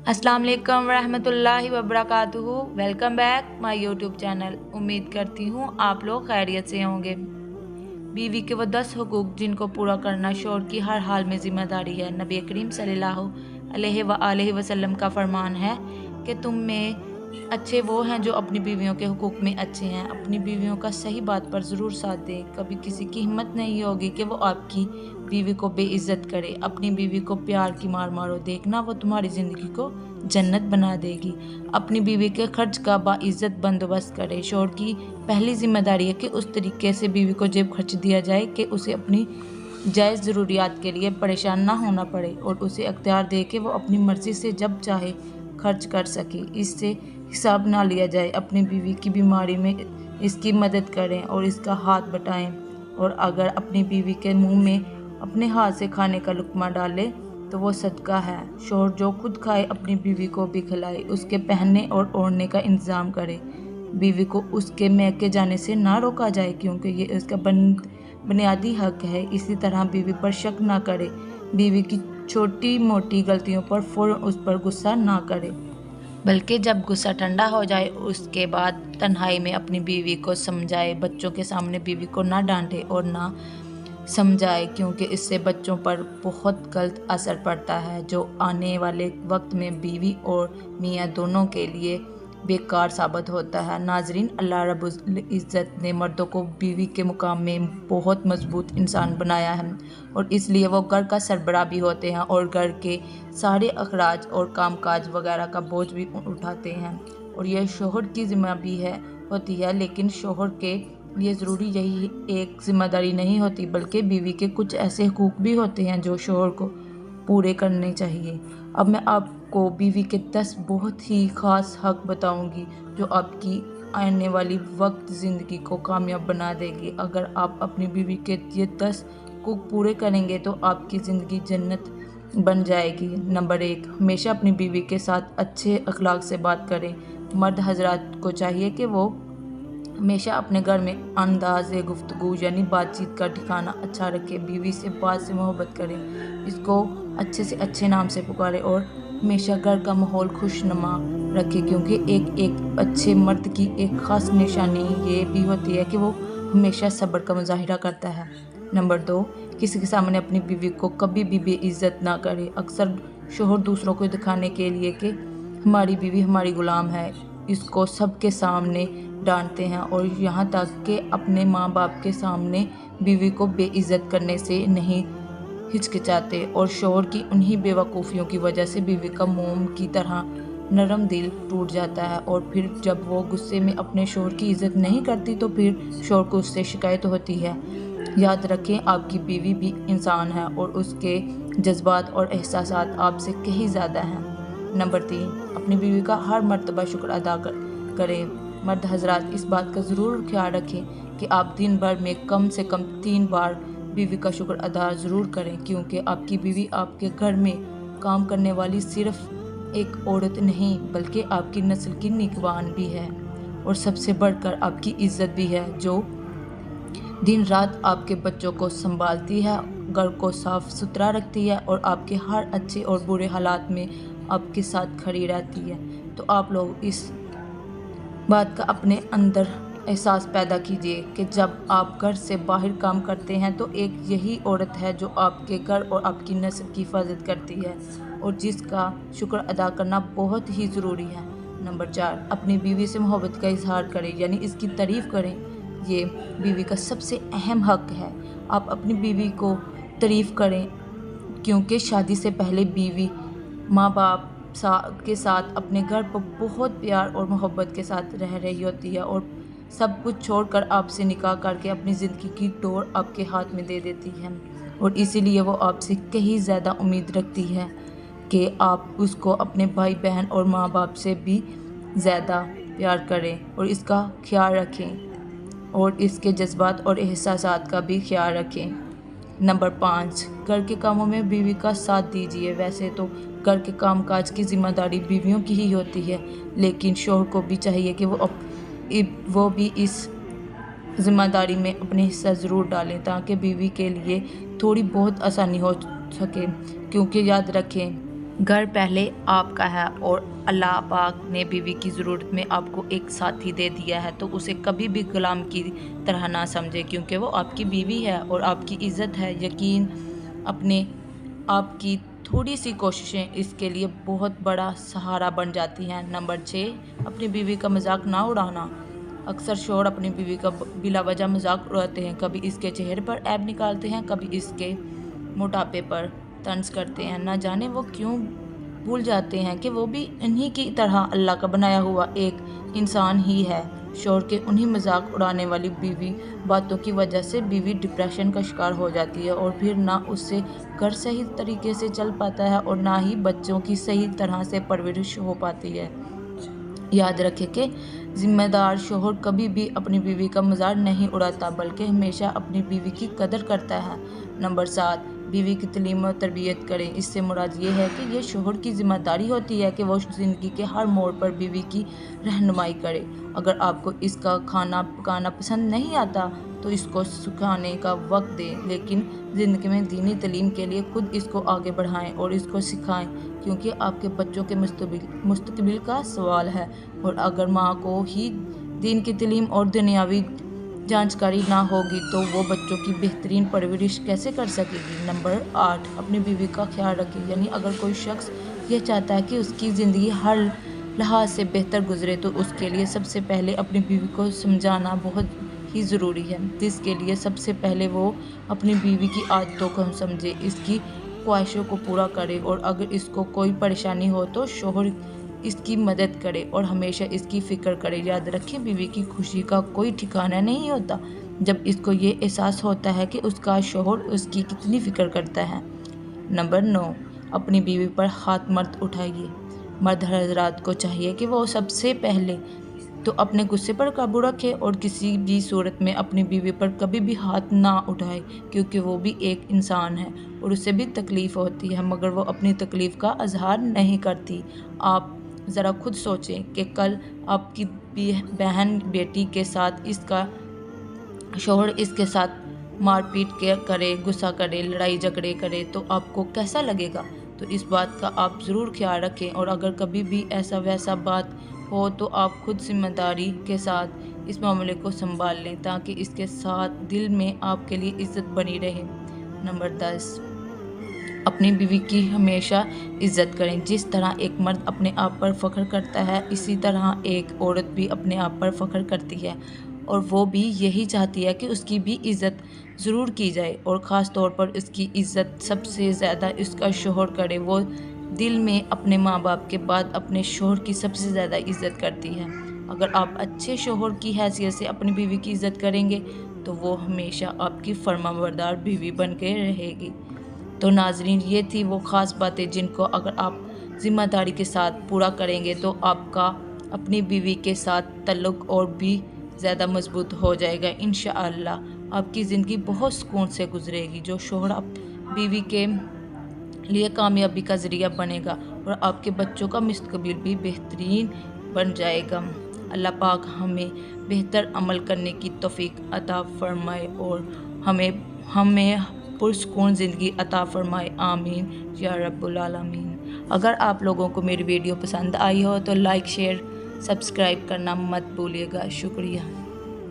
अस्सलाम वालेकुम रहमतुल्लाहि वबरकातुहू। Welcome back my YouTube channel. उम्मीद करती हूँ आप लोग खैरियत से होंगे। बीवी के वो 10 हुकूक जिनको पूरा करना शौहर की हर हाल में ज़िम्मेदारी है। नबी करीम सल्लल्लाहु अलैहि वसल्लम का फरमान है कि तुम में अच्छे वो हैं जो अपनी बीवियों के हुकूक में अच्छे हैं। अपनी बीवियों का सही बात पर ज़रूर साथ दें। कभी किसी की हिम्मत नहीं होगी कि वो आपकी बीवी को बेइज्जत करे। अपनी बीवी को प्यार की मार मारो, देखना वो तुम्हारी ज़िंदगी को जन्नत बना देगी। अपनी बीवी के खर्च का बाइज्जत बंदोबस्त करे। शौहर की पहली जिम्मेदारी है कि उस तरीके से बीवी को जेब खर्च दिया जाए कि उसे अपनी जायज़ ज़रूरियात के लिए परेशान ना होना पड़े और उसे अख्तियार दे के वो अपनी मर्ज़ी से जब चाहे खर्च कर सके। इससे हिसाब ना लिया जाए। अपनी बीवी की बीमारी में इसकी मदद करें और इसका हाथ बटाएं। और अगर अपनी बीवी के मुंह में अपने हाथ से खाने का लुक़्मा डाले तो वो सदका है। शौहर जो खुद खाए अपनी बीवी को भी खिलाए। उसके पहनने और ओढ़ने का इंतज़ाम करे। बीवी को उसके मैके जाने से ना रोका जाए क्योंकि ये उसका बुनियादी हक है। इसी तरह बीवी पर शक ना करे। बीवी की छोटी मोटी गलतियों पर फ़ौरन उस पर गुस्सा ना करे, बल्कि जब गुस्सा ठंडा हो जाए उसके बाद तन्हाई में अपनी बीवी को समझाए। बच्चों के सामने बीवी को ना डांटे और ना समझाए क्योंकि इससे बच्चों पर बहुत गलत असर पड़ता है जो आने वाले वक्त में बीवी और मियाँ दोनों के लिए बेकार साबित होता है। नाजरीन, अल्लाह रब्बुल इज़्ज़त ने मर्दों को बीवी के मुकाम में बहुत मजबूत इंसान बनाया है और इसलिए वो घर का सरबराह भी होते हैं और घर के सारे अखराज और कामकाज वगैरह का बोझ भी उठाते हैं। और यह शौहर की ज़िम्मा भी होती है, लेकिन शौहर के लिए ज़रूरी यही एक ज़िम्मेदारी नहीं होती बल्कि बीवी के कुछ ऐसे हुकूक भी होते हैं जो शौहर को पूरे करने चाहिए। अब मैं आपको बीवी के 10 बहुत ही ख़ास हक़ बताऊंगी जो आपकी आने वाली वक्त ज़िंदगी को कामयाब बना देगी। अगर आप अपनी बीवी के ये 10 हुकूक पूरे करेंगे तो आपकी ज़िंदगी जन्नत बन जाएगी। नंबर 1, हमेशा अपनी बीवी के साथ अच्छे अखलाक से बात करें। मर्द हजरात को चाहिए कि वो हमेशा अपने घर में अंदाज़ गुफ्तगू यानी बातचीत का ठिकाना अच्छा रखे। बीवी से बात से मोहब्बत करें, इसको अच्छे से अच्छे नाम से पुकारे और हमेशा घर का माहौल खुशनुमा रखे क्योंकि एक अच्छे मर्द की एक ख़ास निशानी ये भी होती है कि वो हमेशा सब्र का मुजाहिरा करता है। नंबर 2, किसी के सामने अपनी बीवी को कभी भी बेइज्जत ना करे। अक्सर शौहर दूसरों को दिखाने के लिए कि हमारी बीवी हमारी ग़ुलाम है, इसको सबके सामने डांटते हैं और यहाँ तक कि अपने माँ बाप के सामने बीवी को बेइज्जत करने से नहीं हिचकिचाते। और शौहर की उन्हीं बेवकूफ़ियों की वजह से बीवी का मोम की तरह नरम दिल टूट जाता है और फिर जब वो गुस्से में अपने शौहर की इज़्ज़त नहीं करती तो फिर शौहर को उससे शिकायत होती है। याद रखें, आपकी बीवी भी इंसान है और उसके जज्बात और एहसासात आपसे कहीं ज़्यादा हैं। नंबर 3, अपनी बीवी का हर मर्तबा शुक्र अदा करें। मर्द हजरात, इस बात का ज़रूर ख्याल रखें कि आप दिन भर में कम से कम 3 बार बीवी का शुक्र अदा ज़रूर करें क्योंकि आपकी बीवी आपके घर में काम करने वाली सिर्फ़ एक औरत नहीं बल्कि आपकी नस्ल की निगरान भी है और सबसे बढ़कर आपकी इज़्ज़त भी है, जो दिन रात आपके बच्चों को संभालती है, घर को साफ़ सुथरा रखती है और आपके हर अच्छे और बुरे हालात में आपके साथ खड़ी रहती है। तो आप लोग इस बात का अपने अंदर एहसास पैदा कीजिए कि जब आप घर से बाहर काम करते हैं तो एक यही औरत है जो आपके घर और आपकी नस्ल की हिफाजत करती है और जिसका शुक्र अदा करना बहुत ही ज़रूरी है। नंबर 4, अपनी बीवी से मोहब्बत का इजहार करें यानी इसकी तारीफ़ करें। ये बीवी का सबसे अहम हक़ है। आप अपनी बीवी को तारीफ़ करें क्योंकि शादी से पहले बीवी माँ बाप के साथ अपने घर पर बहुत प्यार और मोहब्बत के साथ रह रही होती है और सब कुछ छोड़कर आपसे निकाह करके अपनी ज़िंदगी की डोर आपके हाथ में दे देती है और इसीलिए वो आपसे कहीं ज़्यादा उम्मीद रखती है कि आप उसको अपने भाई बहन और माँ बाप से भी ज़्यादा प्यार करें और इसका ख्याल रखें और इसके जज्बात और एहसासात का भी ख्याल रखें। नंबर 5, घर के कामों में बीवी का साथ दीजिए। वैसे तो घर के कामकाज की ज़िम्मेदारी बीवियों की ही होती है, लेकिन शौहर को भी चाहिए कि वो भी इस ज़िम्मेदारी में अपने हिस्सा ज़रूर डालें ताकि बीवी के लिए थोड़ी बहुत आसानी हो सके। क्योंकि याद रखें, घर पहले आपका है और अल्लाह पाक ने बीवी की ज़रूरत में आपको एक साथी दे दिया है, तो उसे कभी भी गुलाम की तरह ना समझे, क्योंकि वो आपकी बीवी है और आपकी इज़्ज़त है। यकीन अपने आपकी थोड़ी सी कोशिशें इसके लिए बहुत बड़ा सहारा बन जाती हैं। नंबर 6, अपनी बीवी का मजाक ना उड़ाना। अक्सर शौहर अपनी बीवी का बिला वजह मजाक उड़ाते हैं, कभी इसके चेहरे पर ऐब निकालते हैं, कभी इसके मोटापे पर तंज करते हैं। ना जाने वो क्यों भूल जाते हैं कि वो भी इन्हीं की तरह अल्लाह का बनाया हुआ एक इंसान ही है। शौहर के उन्हीं मजाक उड़ाने वाली बीवी बातों की वजह से बीवी डिप्रेशन का शिकार हो जाती है और फिर ना उससे घर सही तरीके से चल पाता है और ना ही बच्चों की सही तरह से परवरिश हो पाती है। याद रखें कि जिम्मेदार शौहर कभी भी अपनी बीवी का मजाक नहीं उड़ाता, बल्कि हमेशा अपनी बीवी की कदर करता है। नंबर 7, बीवी की तालीम और तरबियत करें। इससे मुराद ये है कि ये शौहर की जिम्मेदारी होती है कि वो ज़िंदगी के हर मोड़ पर बीवी की रहनुमाई करे। अगर आपको इसका खाना पकाना पसंद नहीं आता तो इसको सिखाने का वक्त दें, लेकिन ज़िंदगी में दीनी तालीम के लिए खुद इसको आगे बढ़ाएं और इसको सिखाएं, क्योंकि आपके बच्चों के मुस्तकबिल का सवाल है। और अगर माँ को ही दीन की तालीम और दुनियावी जानकारी ना होगी तो वो बच्चों की बेहतरीन परवरिश कैसे कर सकेगी। नंबर 8, अपनी बीवी का ख्याल रखें। यानी अगर कोई शख्स ये चाहता है कि उसकी ज़िंदगी हर लिहाज से बेहतर गुजरे तो उसके लिए सबसे पहले अपनी बीवी को समझाना बहुत ही ज़रूरी है। जिसके लिए सबसे पहले वो अपनी बीवी की आदतों को समझे, इसकी ख्वाहिशों को पूरा करे और अगर इसको कोई परेशानी हो तो शौहर इसकी मदद करे और हमेशा इसकी फ़िक्र करे। याद रखें, बीवी की खुशी का कोई ठिकाना नहीं होता जब इसको ये एहसास होता है कि उसका शौहर उसकी कितनी फ़िक्र करता है। नंबर 9, अपनी बीवी पर हाथ मत उठाइए। मर्द हज़रात को चाहिए कि वो सबसे पहले तो अपने गुस्से पर काबू रखे और किसी भी सूरत में अपनी बीवी पर कभी भी हाथ ना उठाए, क्योंकि वो भी एक इंसान है और उसे भी तकलीफ़ होती है, मगर वो अपनी तकलीफ़ का इजहार नहीं करती। आप ज़रा खुद सोचें कि कल आपकी बहन बेटी के साथ इसका शौहर इसके साथ मारपीट करे, गुस्सा करे, लड़ाई झगड़े करे तो आपको कैसा लगेगा। तो इस बात का आप ज़रूर ख्याल रखें और अगर कभी भी ऐसा वैसा बात हो तो आप खुद जिम्मेदारी के साथ इस मामले को संभाल लें, ताकि इसके साथ दिल में आपके लिए इज़्ज़त बनी रहे। नंबर 10, अपनी बीवी की हमेशा इज़्ज़त करें। जिस तरह एक मर्द अपने आप पर फ़ख्र करता है, इसी तरह एक औरत भी अपने आप पर फ़ख्र करती है और वो भी यही चाहती है कि उसकी भी इज़्ज़त ज़रूर की जाए और ख़ास तौर पर इसकी इज़्ज़त सबसे ज़्यादा इसका शौहर करे। वो दिल में अपने माँ बाप के बाद अपने शौहर की सबसे ज़्यादा इज़्ज़त करती है। अगर आप अच्छे शौहर की हैसियत से अपनी बीवी की इज़्ज़त करेंगे तो वो हमेशा आपकी फर्माबरदार बीवी बन के रहेगी। तो नाज़रीन, ये थी वो ख़ास बातें जिनको अगर आप ज़िम्मेदारी के साथ पूरा करेंगे तो आपका अपनी बीवी के साथ ताल्लुक़ और भी ज़्यादा मजबूत हो जाएगा। इंशाअल्लाह आपकी ज़िंदगी बहुत सुकून से गुजरेगी। जो शौहर बीवी के लिए कामयाबी का ज़रिया बनेगा और आपके बच्चों का मुस्तकबिल भी बेहतरीन बन जाएगा। अल्लाह पाक हमें बेहतर अमल करने की तौफीक अता फ़रमाए और हमें पुरसुकून ज़िंदगी अता फ़रमाए। आमीन या रब्बुल आलमीन। अगर आप लोगों को मेरी वीडियो पसंद आई हो तो लाइक, शेयर, सब्सक्राइब करना मत भूलिएगा। शुक्रिया।